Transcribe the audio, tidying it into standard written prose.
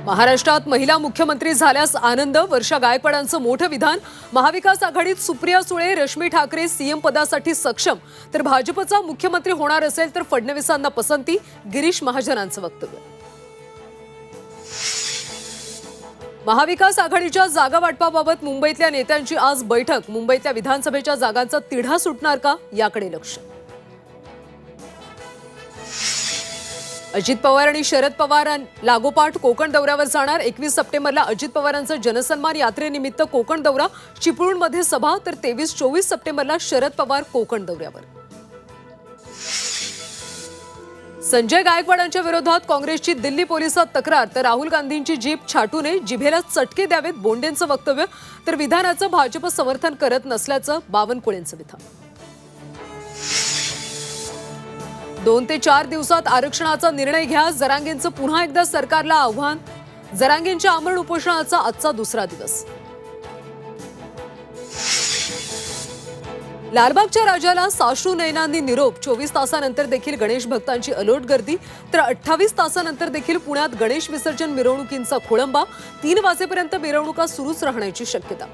महाराष्ट्रात महिला मुख्यमंत्री झाल्यास आनंद, वर्षा गायकवाडांचं मोठं विधान। महाविकास आघाडीत सुप्रिया सुळे, रश्मी ठाकरे सीएम पदासाठी सक्षम, तर भाजपचा मुख्यमंत्री होणार असेल तर फडणवीसांना पसंती, गिरीश महाजनांचं वक्तव्य। महाविकास आघाडीच्या जागा वाटपाबाबत मुंबईतल्या नेत्यांची आज बैठक। मुंबईतल्या विधानसभेच्या जागांचा तिढा सुटणार का, याकडे लक्ष। अजित पवार आणि शरद पवार लागोपाठ कोकण दौऱ्यावर जाणार। 21 सप्टेंबरला अजित पवारांचा जनसन्मान यात्रेनिमित्त कोकण दौरा, चिपळूणमध्ये सभा, तर 23-24 सप्टेंबरला शरद पवार कोकण दौऱ्यावर। संजय गायकवाडांच्या विरोधात काँग्रेसची दिल्ली पोलिसात तक्रार, तर राहुल गांधींची जीभ छाटू नये, जिभेला चटके द्यावेत, बोंडेंचं वक्तव्य, तर विधानाचं भाजप समर्थन करत नसल्याचं बावनकुळेंचं विधान। 2 ते 4 दिवसात आरक्षणाचा निर्णय घ्या, जरांगेंचं पुन्हा एकदा सरकारला आव्हान। जरांगेंच्या आमरण उपोषणाचा आजचा दुसरा दिवस। लालबागच्या राजाला साश्रू नयनांनी निरोप, 24 तासानंतर देखील गणेश भक्तांची अलोट गर्दी, तर 28 तासानंतर देखील पुण्यात गणेश विसर्जन मिरवणुकींचा खोळंबा, 3 वाजेपर्यंत मिरवणुका सुरूच राहण्याची शक्यता।